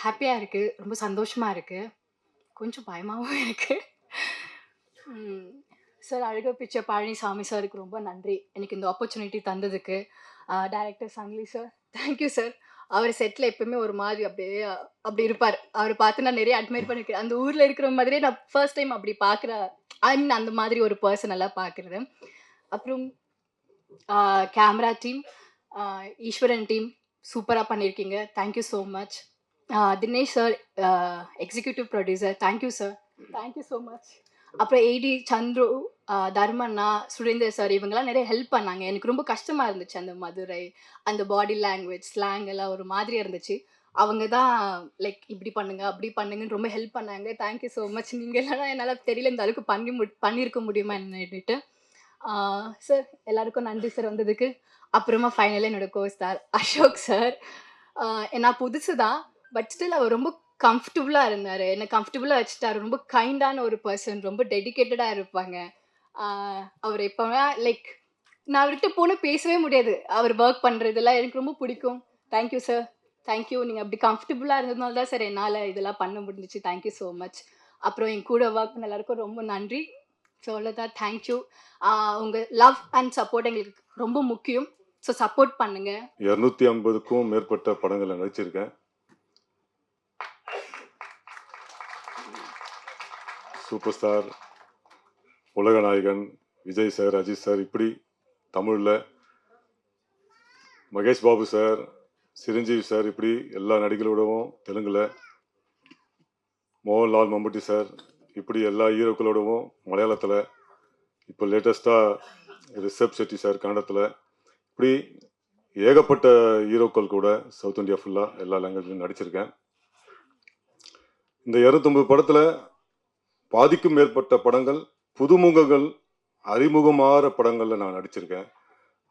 ஹாப்பியா இருக்கு. ரொம்ப சந்தோஷமா இருக்கு. கொஞ்சம் பயமாவும் இருக்கு. ம். சார் அழகு பிக்சர் பழனிசாமி சாருக்கு ரொம்ப நன்றி. எனக்கு இந்த ஆப்பர்ச்சுனிட்டி தந்ததுக்கு. டைரக்டர் சங்கிலி சார், தேங்க் யூ சார். அவர் செட்ல எப்பவுமே ஒரு மாதிரி அப்படியே அப்படி இருப்பாரு. அவர பார்த்து நான் நெறைய அட்மையர் பண்ணியிருக்கேன். அந்த ஊர்ல இருக்கிற மாதிரியே நான் ஃபர்ஸ்ட் டைம் அப்படி பார்க்குறேன். ஐ மீன் அந்த மாதிரி ஒரு பெர்சனலா பார்க்குறது. அப்புறம் கேமரா டீம், ஈஸ்வரன் டீம் சூப்பரா பண்ணியிருக்கீங்க. Thank you so much. Dinesh sir, executive producer, thank you sir. Thank you so much. அப்புறம் ஏடி சந்துரு, தர்மண்ணா, சுரேந்தர் சார் இவங்கலாம் நிறைய ஹெல்ப் பண்ணாங்க. எனக்கு ரொம்ப கஷ்டமா இருந்துச்சு அந்த மதுரை, அந்த பாடி லாங்குவேஜ், ஸ்லாங் எல்லாம் ஒரு மாதிரியா இருந்துச்சு. அவங்க தான் லைக் இப்படி பண்ணுங்க, அப்படி பண்ணுங்கன்னு ரொம்ப ஹெல்ப் பண்ணாங்க. Thank you so much. நீங்க இல்லன்னா என்னால தெரியல இந்த அளவுக்கு பண்ணியிருக்க முடியுமா என்னன்னுட்டு. சார் எல்லாருக்கும் நன்றி சார் வந்ததுக்கு. அப்புறமா ஃபைனலா என்னோட ஸ்டார் அசோக் சார். நான் புதுசு தான். பட் ஸ்டில் அவர் ரொம்ப கம்ஃபர்டபுளா இருந்தாரு. என்ன கம்ஃபர்டபுளா வச்சுட்டாரு. ரொம்ப கைண்டான ஒரு பெர்சன். ரொம்ப டெடிகேட்டடா இருப்பாங்க. அவர் எப்பவுமே லைக் நான் அவர்கிட்ட போனா பேசவே முடியாது. அவர் வொர்க் பண்றதெல்லாம் எனக்கு ரொம்ப பிடிக்கும். Thank you sir. Thank you. நீங்க அப்படி கம்ஃபர்டபுளா இருந்ததுனால தான் சார் என்னால இதெல்லாம் பண்ண முடிஞ்சுச்சு. Thank you so much. அப்புறம் என் கூட வொர்க் பண்ண எல்லாருக்கும் ரொம்ப நன்றி. ஸோ அவ்வளோதான். Thank you. உங்க லவ் அண்ட் சப்போர்ட் எங்களுக்கு ரொம்ப முக்கியம். ஸோ சப்போர்ட் பண்ணுங்க. 250க்கும் மேற்பட்ட படங்களை நடிச்சிருக்கேன். சூப்பர் ஸ்டார், உலக நாயகன், விஜய் சார், அஜித் சார், இப்படி தமிழில் மகேஷ் பாபு சார், சிரஞ்சீவி சார், இப்படி எல்லா நடிகளோடவும் தெலுங்கில் மோகன்லால், மம்புட்டி சார், இப்படி எல்லா ஹீரோக்களோடவும் மலையாளத்தில், இப்போ லேட்டஸ்ட்டாக ரிஷப் செட்டி சார் கன்னடத்தில், இப்படி ஏகப்பட்ட ஹீரோக்கள் கூட சவுத் இந்தியா ஃபுல்லாக எல்லா லாங்குவேஜ்லையும் நடிச்சிருக்கேன். இந்த 250 படத்தில் பாதிக்கும் மேற்பட்ட படங்கள் புதுமுகங்கள், அறிமுகமாகிற படங்களில் நான் நடிச்சிருக்கேன்.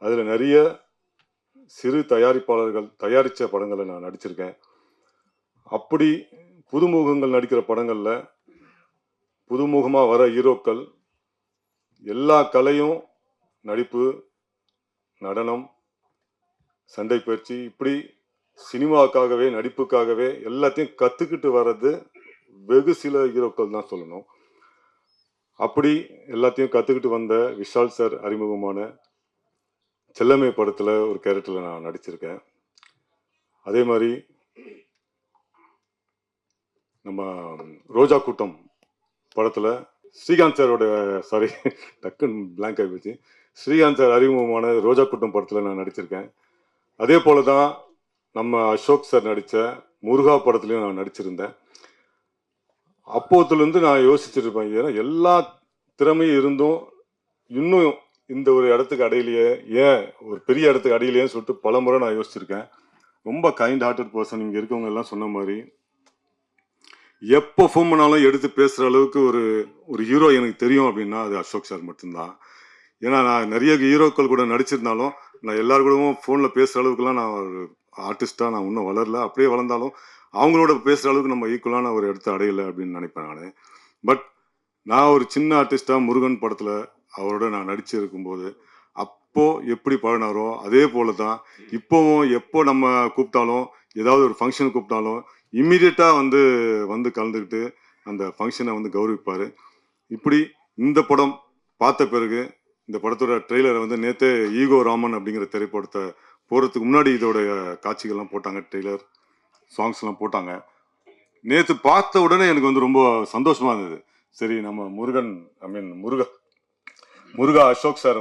அதில் நிறைய சிறு தயாரிப்பாளர்கள் தயாரித்த படங்களை நான் நடிச்சிருக்கேன். அப்படி புதுமுகங்கள் நடிக்கிற படங்களில் புதுமுகமாக வர ஹீரோக்கள் எல்லா கலையும், நடிப்பு, நடனம், சண்டை பயிற்சி, இப்படி சினிமாவுக்காகவே நடிப்புக்காகவே எல்லாத்தையும் கற்றுக்கிட்டு வர்றது வெகு சில ஹீரோக்கள் தான் சொல்லணும். அப்படி எல்லாத்தையும் கற்றுக்கிட்டு வந்த விஷால் சார் அறிமுகமான செல்லமே படத்தில் ஒரு கேரக்டரில் நான் நடிச்சிருக்கேன். அதே மாதிரி நம்ம ரோஜா கூட்டம் படத்தில் ஸ்ரீகாந்த் சாரோட டக்குன்னு பிளாங்க் ஆகி போச்சு. ஸ்ரீகாந்த் சார் அறிமுகமான ரோஜா கூட்டம் படத்தில் நான் நடிச்சிருக்கேன். அதே போல தான் நம்ம அசோக் சார் நடித்த முருகா படத்துலையும் நான் நடிச்சிருந்தேன். அப்போதுலேருந்து நான் யோசிச்சிருப்பேன், ஏன்னா எல்லா திறமையும் இருந்தும் இன்னும் இந்த ஒரு இடத்துக்கு அடையிலையே, ஏன் ஒரு பெரிய இடத்துக்கு அடையிலையேன்னு சொல்லிட்டு பல முறை நான் யோசிச்சிருக்கேன். ரொம்ப கைண்ட் ஹார்ட்டட் பர்சன். இங்கே இருக்கவங்க எல்லாம் சொன்ன மாதிரி எப்போ ஃபோன் பண்ணாலும் எடுத்து பேசுகிற அளவுக்கு ஒரு ஹீரோ எனக்கு தெரியும் அப்படின்னா அது அசோக் சார் மட்டும்தான். ஏன்னா நான் நிறைய ஹீரோக்கள் கூட நடிச்சிருந்தாலும் நான் எல்லாரு கூடவும் ஃபோனில் பேசுகிற அளவுக்குலாம் நான் ஒரு ஆர்டிஸ்டாக நான் இன்னும் வளரல. அப்படியே வளர்ந்தாலும் அவங்களோட பேசுகிற அளவுக்கு நம்ம ஈக்குவலான ஒரு இடத்த அடையலை அப்படின்னு நினைப்பேன் நான். பட் நான் ஒரு சின்ன ஆர்டிஸ்டாக முருகன் படத்தில் அவரோட நான் நடிச்சிருக்கும்போது அப்போது எப்படி பழனாரோ அதே போல தான் இப்போவும் எப்போ நம்ம கூப்பிட்டாலும் ஏதாவது ஒரு ஃபங்க்ஷனுக்கு கூப்பிட்டாலும் இம்மிடியட்டாக வந்து கலந்துக்கிட்டு அந்த ஃபங்க்ஷனை கௌரவிப்பார். இப்படி இந்த படம் பார்த்த பிறகு இந்த படத்தோட ட்ரெய்லரை நேற்றே ஈகோ ராமன் அப்படிங்கிற திரைப்படத்தை போகிறதுக்கு முன்னாடி இதோடைய காட்சிகள்லாம் போட்டாங்க, ட்ரெய்லர் சாங்ஸ்லாம் போட்டாங்க. நேற்று பார்த்த உடனே எனக்கு ரொம்ப சந்தோஷமாக இருந்தது. சரி, நம்ம முருகா அசோக் சார்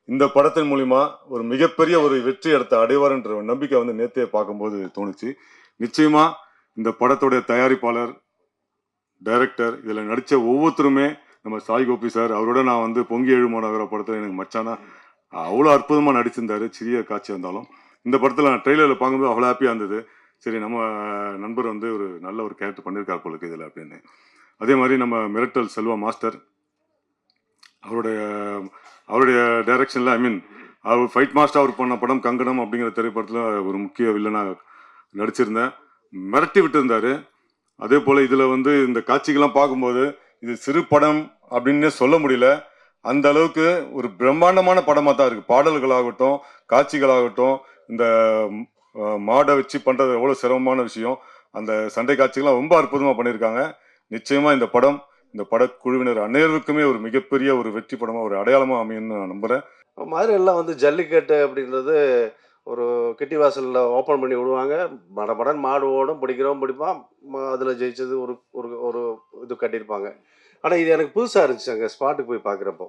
இந்த படத்தின் மூலிமா ஒரு மிகப்பெரிய ஒரு வெற்றி இடத்தை அடைவார்ன்ற ஒரு நம்பிக்கை நேற்றே பார்க்கும்போது தோணுச்சு. நிச்சயமா இந்த படத்துடைய தயாரிப்பாளர், டைரக்டர், இதில் நடித்த ஒவ்வொருத்தருமே நம்ம சாய் கோபி சார், அவரோட நான் பொங்கி எழுமாநகர படத்தில் எனக்கு மச்சானா அவ்வளோ அற்புதமாக நடிச்சிருந்தாரு. சிறிய காட்சி இருந்தாலும் இந்த படத்தில் நான் ட்ரெய்லரில் பார்க்கும்போது அவ்வளோ ஹாப்பியாக இருந்தது. சரி, நம்ம நண்பர் ஒரு நல்ல ஒரு கேரக்டர் பண்ணியிருக்கார் போலுக்கு இதில் அப்படின்னு. அதே மாதிரி நம்ம மிரட்டல் செல்வா மாஸ்டர், அவருடைய டைரக்ஷனில் அவர் ஃபைட் மாஸ்டர் அவர் பண்ண படம் கங்கணம் அப்படிங்கிற திரைப்படத்தில் ஒரு முக்கிய வில்லனாக நடிச்சிருந்தேன். மிரட்டி விட்டுருந்தாரு. அதே போல் இதில் இந்த காட்சிகள்லாம் பார்க்கும்போது இது சிறு படம் அப்படின்னே சொல்ல முடியல. அந்த அளவுக்கு ஒரு பிரம்மாண்டமான படமாக தான் இருக்குது. பாடல்களாகட்டும், காட்சிகளாகட்டும், இந்த மாடை வச்சு பண்ணுறது எவ்வளோ சிரமமான விஷயம். அந்த சண்டை காட்சிகள்லாம் ரொம்ப அற்புதமாக பண்ணியிருக்காங்க. நிச்சயமாக இந்த படக்குழுவினர் அனைவருக்குமே ஒரு மிகப்பெரிய ஒரு வெற்றி படமாக ஒரு அடையாளமாக அமையும்னு நான் நம்புகிறேன். மாதிரி எல்லாம் வந்து ஜல்லிக்கட்டு அப்படின்றது ஒரு கிட்டி வாசலில் ஓப்பன் பண்ணி விடுவாங்க. மடமடன் மாடு ஓடும், பிடிப்பான். அதில் ஜெயிச்சது ஒரு ஒரு ஒரு இது கட்டியிருப்பாங்க. ஆனால் இது எனக்கு புதுசாக இருந்துச்சு அங்கே ஸ்பாட்டுக்கு போய் பார்க்குறப்போ.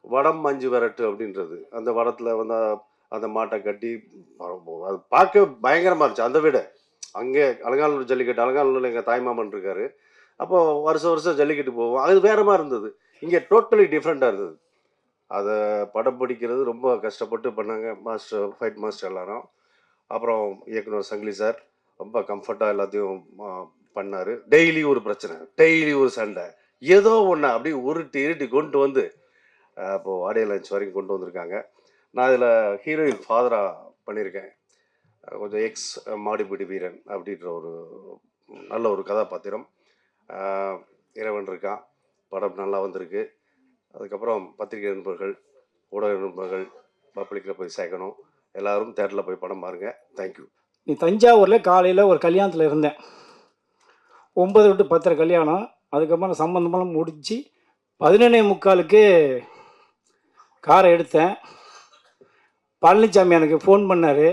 வடம் மஞ்சு விரட்டு அப்படின்றது அந்த வடத்தில் வந்து அந்த மாட்டை கட்டி அது பார்க்க பயங்கரமாக இருந்துச்சு. அந்த விட அங்கே அலங்காநல்லூர் ஜல்லிக்கட்டு, அலங்காநல்லூரில் எங்கள் தாய்மாமன் இருக்காரு. அப்போது வருஷம் ஜல்லிக்கட்டு போவோம். அது வேற மாதிரி இருந்தது. இங்கே டோட்டலி டிஃப்ரெண்ட்டாக இருந்தது. அதை படம் பிடிக்கிறது ரொம்ப கஷ்டப்பட்டு பண்ணாங்க ஃபைட் மாஸ்டர் எல்லாரும். அப்புறம் இயக்குனர் சங்கிலி சார் ரொம்ப கம்ஃபர்ட்டாக எல்லாத்தையும் பண்ணார். டெய்லி ஒரு பிரச்சனை, டெய்லி ஒரு சண்டை, ஏதோ ஒன்று அப்படியே இருட்டி கொண்டு வந்து இப்போது ஆடியோ லான்ச் வரைக்கும் கொண்டு வந்திருக்காங்க. நான் இதில் ஹீரோயின் ஃபாதராக பண்ணியிருக்கேன். கொஞ்சம் மாடிபிடி வீரன் அப்படின்ற ஒரு நல்ல ஒரு கதாபாத்திரம். இறைவன் இருக்கான். படம் நல்லா வந்திருக்கு. அதுக்கப்புறம் பத்திரிகை நண்பர்கள், ஊடக நண்பர்கள் பப்ளிக்கில் போய் சேர்க்கணும். எல்லோரும் தேட்டரில் போய் படம் பாருங்கள். தேங்க்யூ. நீ தஞ்சாவூரில் காலையில் ஒரு கல்யாணத்தில் இருந்தேன். 9 to 10 கல்யாணம். அதுக்கப்புறம் சம்பந்தமெல்லாம் முடித்து 11:45க்கு காரை எடுத்தேன். பழனிசாமி எனக்கு ஃபோன் பண்ணார்.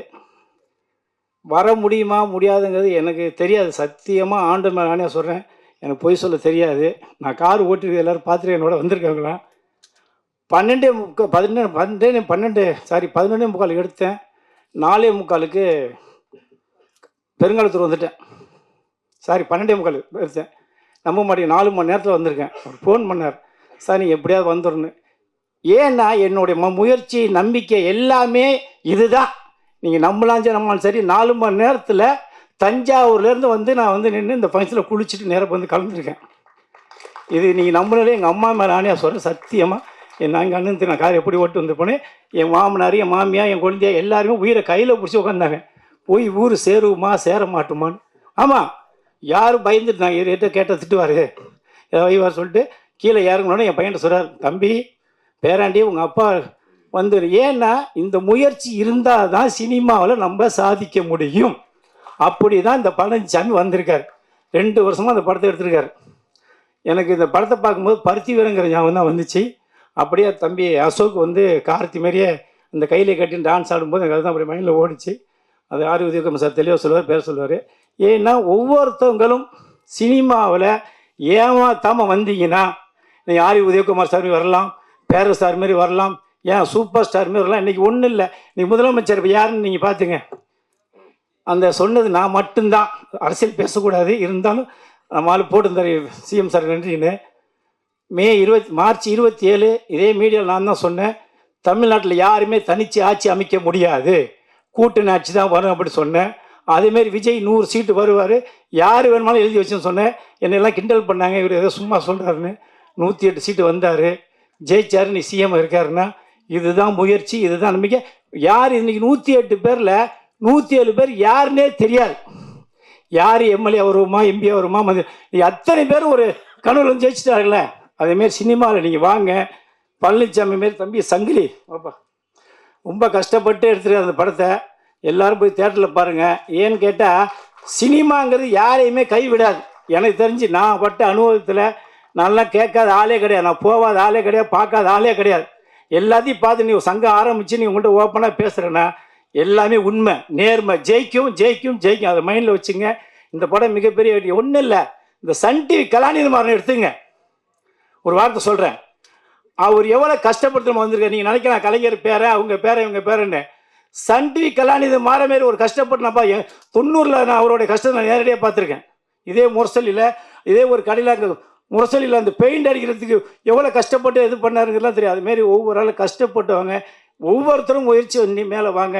வர முடியுமா முடியாதுங்கிறது எனக்கு தெரியாது. சத்தியமாக ஆண்டு மேலே நானே சொல்கிறேன், எனக்கு பொய் சொல்ல தெரியாது. நான் கார் ஓட்டிட்டு எல்லோரும் பார்த்துட்டு என்னோட வந்திருக்காங்களாம். 11:45 எடுத்தேன். 4:45க்கு பெருங்காலத்தூர் வந்துட்டேன். 12:45 எடுத்தேன். நம்ப மாட்டேங்க, 4 மணி நேரத்தில் வந்திருக்கேன். அவர் ஃபோன் பண்ணார், சார் நீங்கள் எப்படியாவது வந்துடணும். ஏன்னா என்னுடைய முயற்சி, நம்பிக்கை எல்லாமே இதுதான். நீங்கள் நம்பலாலும் சரி, 4 மணி நேரத்தில் தஞ்சாவூர்லேருந்து வந்து நான் வந்து நின்று இந்த ஃபங்க்ஷனில் குளிச்சுட்டு நேராக வந்து கலந்துருக்கேன். இது நீங்கள் நம்பினாலே எங்கள் அம்மா மேலே நானே சொல்கிறேன். சத்தியமாக நாங்கள் அண்ணன் நான் கார் எப்படி ஓட்டு வந்து போனேன். என் மாமனார், என் மாமியா, என் குழந்தையா எல்லாருமே உயிரை கையில் பிடிச்சி உட்காந்தாங்க. போய் ஊர் சேருவோமா சேர மாட்டோமான்னு. ஆமாம், யாரும் பயந்துட்டு நான் ஏற்ற கேட்டால் திட்டுவார் வைவார் சொல்லிட்டு கீழே இறங்கணுன்னு என் பையன்ட்ட சொல்கிறார், தம்பி பேராண்டி உங்கள் அப்பா வந்துடு. ஏன்னா இந்த முயற்சி இருந்தால் தான் சினிமாவில் நம்ம சாதிக்க முடியும். அப்படி தான் இந்த பழனிசாமி வந்திருக்கார். 2 வருஷமாக அந்த படத்தை எடுத்திருக்காரு. எனக்கு இந்த படத்தை பார்க்கும்போது பருத்தி வீரங்கிற ஞாபகம் தான் வந்துச்சு. அப்படியே தம்பி அசோக் வந்து கார்த்தி மாதிரியே அந்த கையிலே கட்டி டான்ஸ் ஆடும்போது எனக்கு அதுதான் அப்படி மைண்டில் ஓடிச்சு. அது ஆரோக்கியம் சார் தெளிவாக சொல்லுவார், பேர் சொல்லுவார். ஏன்னா ஒவ்வொருத்தவங்களும் சினிமாவில் ஏமாத்தாமல் வந்தீங்கன்னா, நீங்கள் ஆரி உதயகுமார் சார் வரலாம், பேர ஸ்டார் மாரி வரலாம், ஏன் சூப்பர் ஸ்டார் மாரி வரலாம். இன்றைக்கி ஒன்றும் இல்லை, நீங்கள் முதலமைச்சர் இப்போ யாருன்னு நீங்கள் பார்த்துங்க. அந்த சொன்னது நான் மட்டும்தான். அரசியல் பேசக்கூடாது, இருந்தாலும் நம்மளால் போட்டுருந்தார் சிஎம் சார் நன்றின்னு. மார்ச் 27 இதே மீடியாவில் நான் தான் சொன்னேன், தமிழ்நாட்டில் யாருமே தனித்து ஆட்சி அமைக்க முடியாது, கூட்டணி ஆட்சி தான் வரும் அப்படி சொன்னேன். அதேமாரி விஜய் 100 சீட்டு வருவார், யார் வேணுமாலும் எழுதி வச்சுன்னு சொன்னேன். என்னெல்லாம் கிண்டல் பண்ணாங்க, இவர் ஏதோ சும்மா சொல்கிறாருன்னு. 108 சீட்டு வந்தார், ஜெயிச்சார். நீ சிஎம் இருக்காருன்னா இதுதான் முயற்சி, இதுதான் நம்பிக்கை. யார் இன்றைக்கி 108 பேரில் 107 பேர் யாருன்னே தெரியாது. யார் எம்எல்ஏ வருமா, எம்பி வருமா, அத்தனை பேர் ஒரு கனவுல வந்து ஜெயிச்சிட்டார்களே. அதேமாரி சினிமாவில் நீங்கள் வாங்க, பழனிசாமி மாரி தம்பி சங்கிலி பாப்பா ரொம்ப கஷ்டப்பட்டு எடுத்துருக்க அந்த படத்தை. எல்லோரும் போய் தேட்டரில் பாருங்கள். ஏன்னு கேட்டால் சினிமாங்கிறது யாரையுமே கைவிடாது. எனக்கு தெரிஞ்சு நான் பட்ட அனுபவத்தில் நான்லாம் கேட்காத ஆளே கிடையாது, நான் போகாத ஆளே கிடையாது, பார்க்காத ஆளே கிடையாது. எல்லாத்தையும் பார்த்து நீ சங்கம் ஆரம்பித்து நீ உங்கள்கிட்ட ஓப்பனாக பேசுகிறேன்னா எல்லாமே உண்மை, நேர்மை. ஜெயிக்கும் ஜெயிக்கும் ஜெயிக்கும், அதை மைண்டில் வச்சுங்க. இந்த படம் மிகப்பெரிய வெற்றி. ஒன்றும் இல்லை, இந்த சன் டிவி கலாநிதிமாறன் எடுத்துங்க. ஒரு வார்த்தை சொல்கிறேன், அவர் எவ்வளோ கஷ்டப்படுத்த வந்திருக்காரு. நீங்கள் நினைக்கலாம் கலைஞர் பேரை, அவங்க பேரை, இவங்க பேருன்னு. சன் டிவி கலாநிதி மாற மாரி ஒரு கஷ்டப்பட்டுனாப்பா. 90ல் நான் அவருடைய கஷ்டத்தை நான் நேரடியாக பார்த்துருக்கேன். இதே முரசலியில், இதே ஒரு கடையில் அங்கே முரசலியில் அந்த பெயிண்ட் அடிக்கிறதுக்கு எவ்வளோ கஷ்டப்பட்டு இது பண்ணாருங்கிறதுலாம் தெரியும். அதுமாரி ஒவ்வொரு ஆளும் கஷ்டப்பட்டவங்க, ஒவ்வொருத்தரும் முயற்சி பண்ணி மேலே வாங்க.